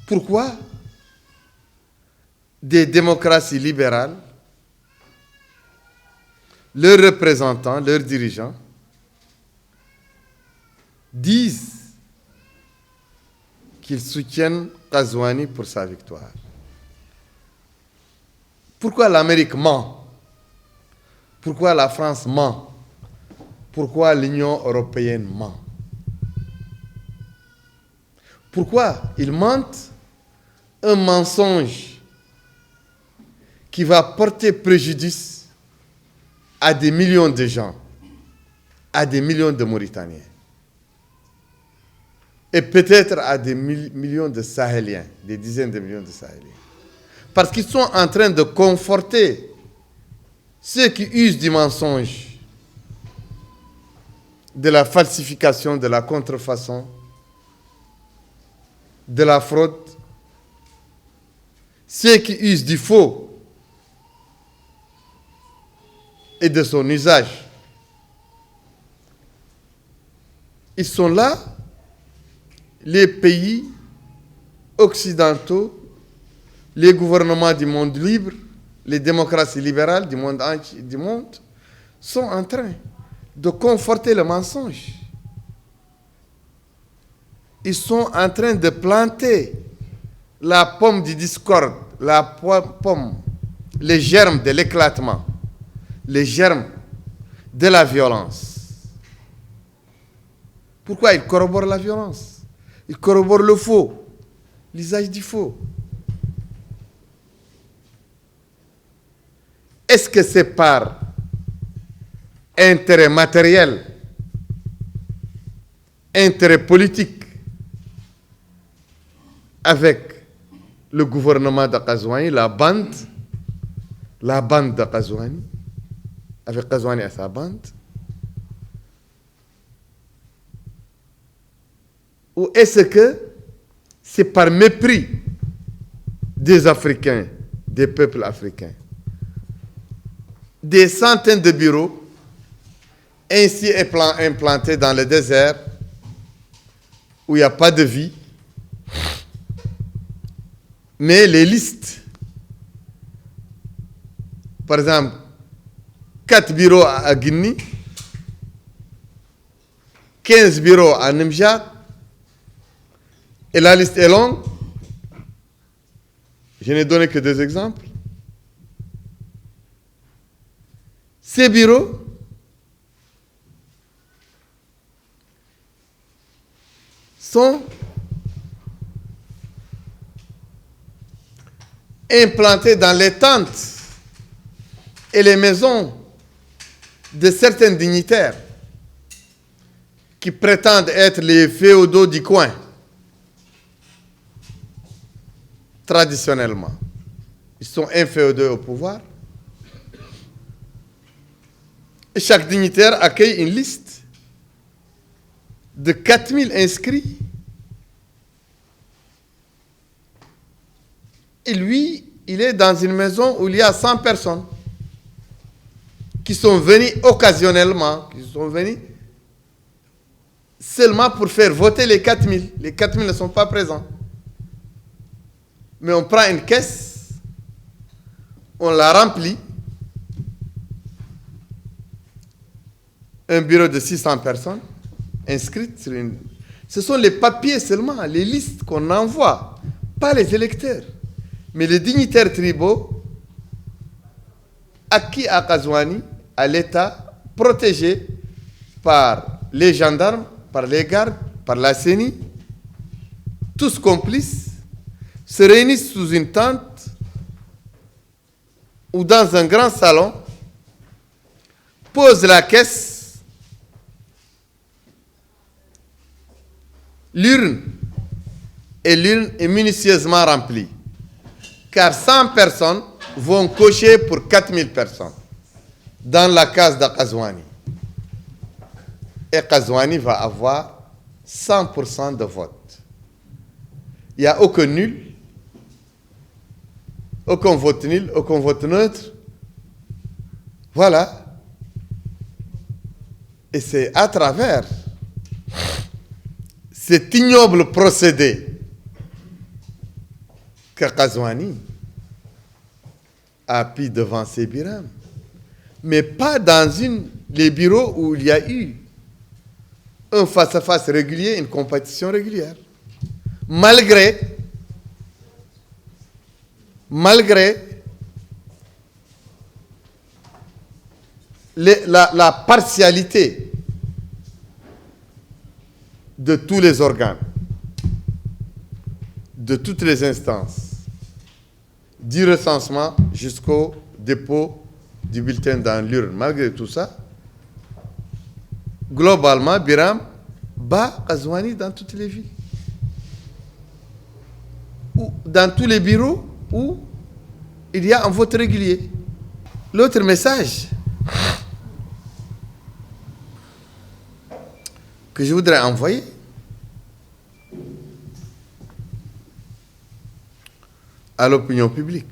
Pourquoi des démocraties libérales, leurs représentants, leurs dirigeants, disent qu'ils soutiennent Ghazouani pour sa victoire? Pourquoi l'Amérique ment? Pourquoi la France ment? Pourquoi l'Union européenne ment? Pourquoi ils mentent un mensonge qui va porter préjudice à des millions de gens, à des millions de Mauritaniens, et peut-être à des millions de Sahéliens, des dizaines de millions de Sahéliens. Parce qu'ils sont en train de conforter ceux qui usent du mensonge, de la falsification, de la contrefaçon, de la fraude, ceux qui usent du faux et de son usage. Ils sont là, les pays occidentaux, les gouvernements du monde libre, les démocraties libérales du monde sont en train de conforter le mensonge. Ils sont en train de planter la pomme du discorde, la pomme, les germes de l'éclatement, les germes de la violence. Pourquoi ils corroborent la violence? Ils corroborent le faux, l'usage du faux. Est-ce que c'est par intérêt matériel, intérêt politique avec le gouvernement de Ghazouani, la bande de Ghazouani, avec Ghazouani et sa bande? Ou est-ce que c'est par mépris des Africains, des peuples africains? Des centaines de bureaux ainsi implantés dans le désert où il n'y a pas de vie. Mais les listes, par exemple, 4 bureaux à Guinée, 15 bureaux à Nimjat, et la liste est longue. Je n'ai donné que 2 exemples. Ces bureaux sont implantés dans les tentes et les maisons de certains dignitaires qui prétendent être les féodaux du coin, traditionnellement. Ils sont inféodés au pouvoir. Et chaque dignitaire accueille une liste de 4000 inscrits. Et lui, il est dans une maison où il y a 100 personnes qui sont venues occasionnellement, qui sont venues seulement pour faire voter les 4000. Les 4000 ne sont pas présents. Mais on prend une caisse, on la remplit, un bureau de 600 personnes inscrites sur une... Ce sont les papiers seulement, les listes qu'on envoie, pas les électeurs, mais les dignitaires tribaux acquis à Ghazouani, à l'État, protégés par les gendarmes, par les gardes, par la CENI, tous complices, se réunissent sous une tente ou dans un grand salon, posent la caisse. L'urne est minutieusement remplie, car 100 personnes vont cocher pour 4000 personnes dans la case de Ghazouani. Et Ghazouani va avoir 100% de vote. Il n'y a aucun nul, aucun vote nul, aucun vote neutre. Voilà. Et c'est à travers cet ignoble procédé que Qazouani a pu devancer Biram, mais pas dans les bureaux où il y a eu un face-à-face régulier, une compétition régulière. Malgré la partialité de tous les organes, de toutes les instances, du recensement jusqu'au dépôt du bulletin dans l'urne. Malgré tout ça, globalement, Biram bat Qazouani dans toutes les villes, ou dans tous les bureaux où il y a un vote régulier. L'autre message que je voudrais envoyer à l'opinion publique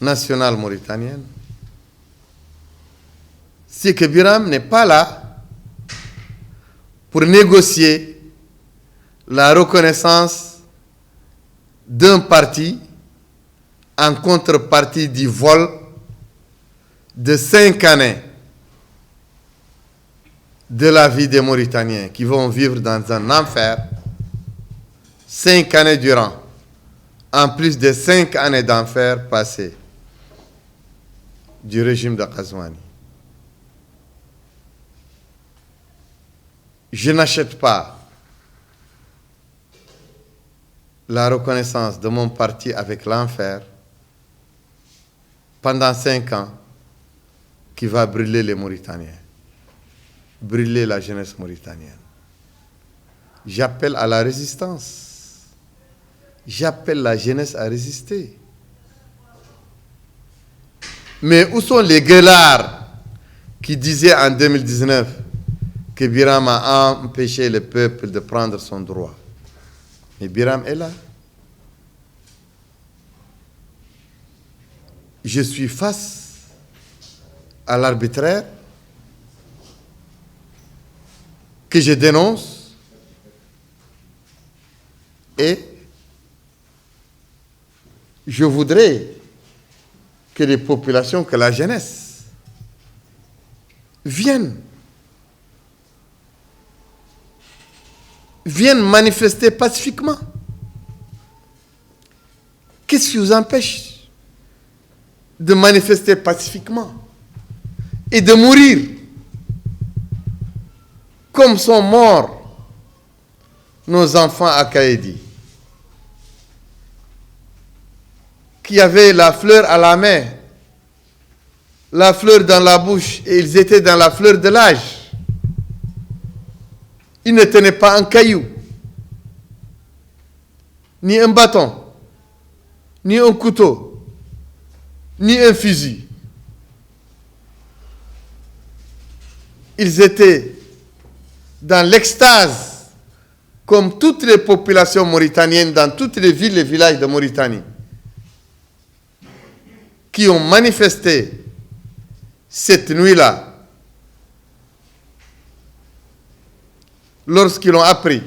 nationale mauritanienne, c'est que Biram n'est pas là pour négocier la reconnaissance d'un parti en contrepartie du vol de 5 années de la vie des Mauritaniens qui vont vivre dans un enfer 5 années durant, en plus des 5 années d'enfer passées du régime de Qazouani. Je n'achète pas la reconnaissance de mon parti avec l'enfer pendant 5 ans qui va brûler les Mauritaniens, brûler la jeunesse mauritanienne. J'appelle à la résistance. J'appelle la jeunesse à résister. Mais où sont les gueulards qui disaient en 2019 que Biram a empêché le peuple de prendre son droit? Mais Biram est là. Je suis face à l'arbitraire que je dénonce et je voudrais que les populations, que la jeunesse viennent manifester pacifiquement. Qu'est-ce qui vous empêche de manifester pacifiquement et de mourir comme sont morts nos enfants à Kaïdi, qui avaient la fleur à la main, la fleur dans la bouche, et ils étaient dans la fleur de l'âge. Ils ne tenaient pas un caillou, ni un bâton, ni un couteau, ni un fusil. Ils étaient dans l'extase, comme toutes les populations mauritaniennes, dans toutes les villes et villages de Mauritanie, qui ont manifesté cette nuit-là, lorsqu'ils ont appris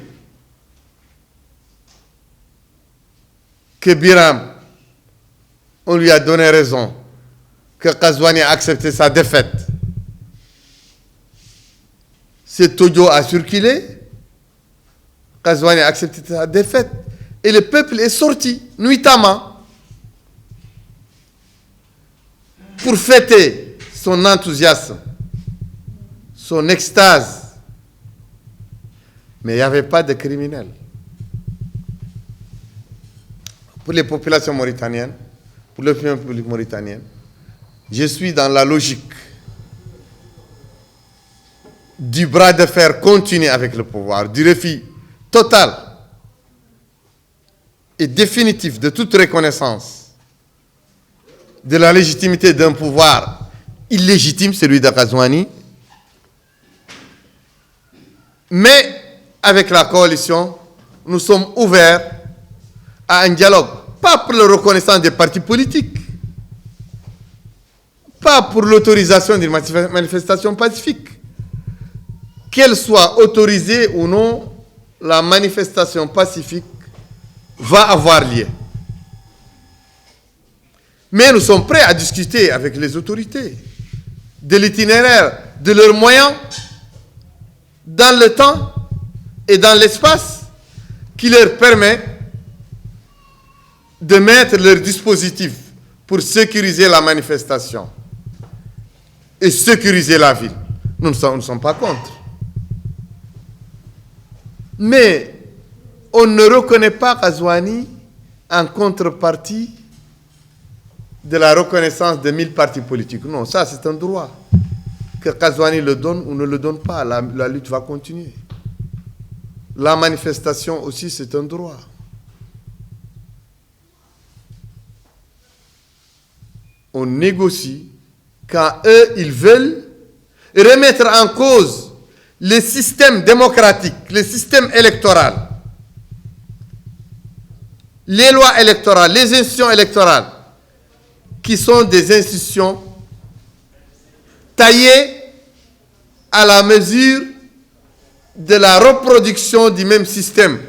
que Biram, on lui a donné raison, que Qazouani a accepté sa défaite. Cet audio a circulé, Qazouani a accepté sa défaite, et le peuple est sorti nuitamment pour fêter son enthousiasme, son extase. Mais il n'y avait pas de criminels. Pour les populations mauritaniennes, pour l'opinion publique mauritanienne, je suis dans la logique du bras de fer continu avec le pouvoir, du refus total et définitif de toute reconnaissance de la légitimité d'un pouvoir illégitime, celui de Qazouani, mais avec la coalition, nous sommes ouverts à un dialogue, pas pour la reconnaissance des partis politiques, pas pour l'autorisation d'une manifestation pacifique. Qu'elle soit autorisée ou non, la manifestation pacifique va avoir lieu. Mais nous sommes prêts à discuter avec les autorités de l'itinéraire, de leurs moyens, dans le temps et dans l'espace qui leur permet de mettre leur dispositif pour sécuriser la manifestation et sécuriser la ville. Nous ne sommes pas contre. Mais on ne reconnaît pas Ghazouani en contrepartie de la reconnaissance de 1000 partis politiques. Non, ça c'est un droit. Que Ghazouani le donne ou ne le donne pas, la lutte va continuer. La manifestation aussi c'est un droit. On négocie quand eux, ils veulent remettre en cause le système démocratique, le système électoral, les lois électorales, les institutions électorales, qui sont des institutions taillées à la mesure de la reproduction du même système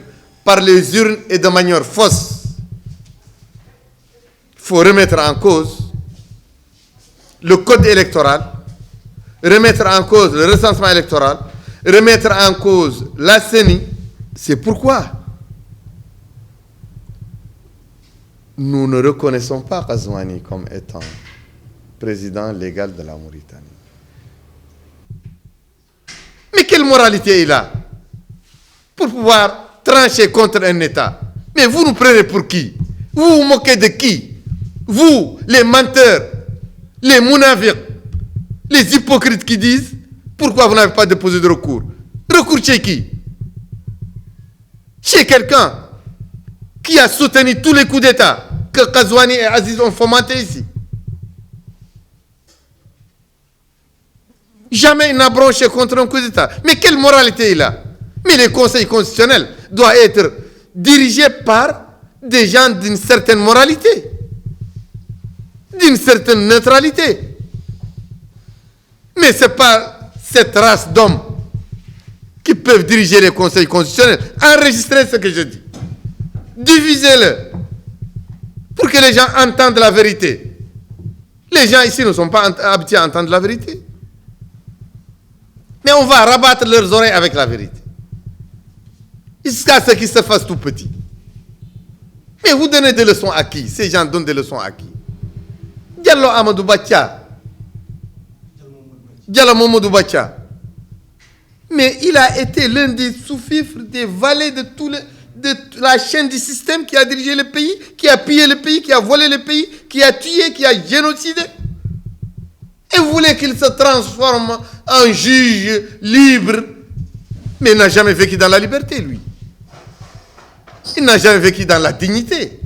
par les urnes et de manière fausse. Il faut remettre en cause le code électoral, remettre en cause le recensement électoral, remettre en cause la CENI. C'est pourquoi nous ne reconnaissons pas Ghazouani comme étant président légal de la Mauritanie. Mais quelle moralité il a pour pouvoir trancher contre un État? Mais vous nous prenez pour qui? Vous vous moquez de qui? Vous, les menteurs, les mounafiques, les hypocrites qui disent pourquoi vous n'avez pas déposé de recours? Recours chez qui? Chez quelqu'un qui a soutenu tous les coups d'État que Ghazouani et Aziz ont fomentés ici. Jamais il n'a bronché contre un coup d'État. Mais quelle moralité il a? Mais le Conseil constitutionnel doit être dirigé par des gens d'une certaine moralité, d'une certaine neutralité. Mais ce n'est pas cette race d'hommes qui peuvent diriger les conseils constitutionnels. Enregistrez ce que je dis. Divisez-le pour que les gens entendent la vérité. Les gens ici ne sont pas habitués à entendre la vérité. Mais on va rabattre leurs oreilles avec la vérité. Jusqu'à ce qu'ils se fassent tout petits. Mais vous donnez des leçons à qui? Ces gens donnent des leçons à qui? Diallo Amadou Bacha. Diallo Mamadou Bacha. Mais il a été l'un des sous-fifres, des valets de la chaîne du système qui a dirigé le pays, qui a pillé le pays, qui a volé le pays, qui a tué, qui a génocidé. Et vous voulez qu'il se transforme en juge libre. Mais il n'a jamais vécu dans la liberté, lui. Il n'a jamais vécu dans la dignité.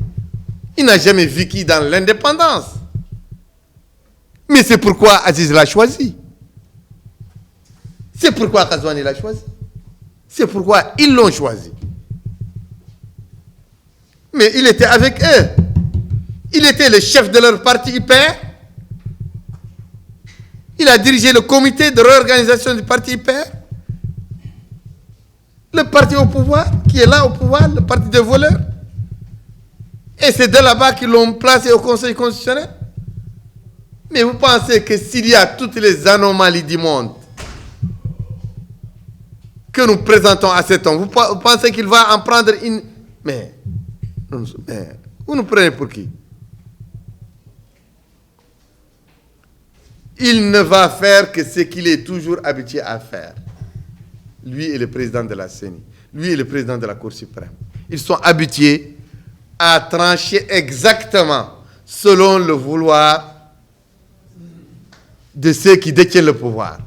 Il n'a jamais vécu dans l'indépendance. Mais c'est pourquoi Aziz l'a choisi. C'est pourquoi Ghazouani l'a choisi. C'est pourquoi ils l'ont choisi. Mais il était avec eux. Il était le chef de leur parti IPR. Il a dirigé le comité de réorganisation du parti IPR. Le parti au pouvoir, qui est là au pouvoir, le parti des voleurs. Et c'est de là-bas qu'ils l'ont placé au Conseil constitutionnel. Mais vous pensez que s'il y a toutes les anomalies du monde que nous présentons à cet homme, vous pensez qu'il va en prendre une... Mais vous nous prenez pour qui? Il ne va faire que ce qu'il est toujours habitué à faire. Lui est le président de la CENI. Lui est le président de la Cour suprême. Ils sont habitués à trancher exactement selon le vouloir de ceux qui détiennent le pouvoir.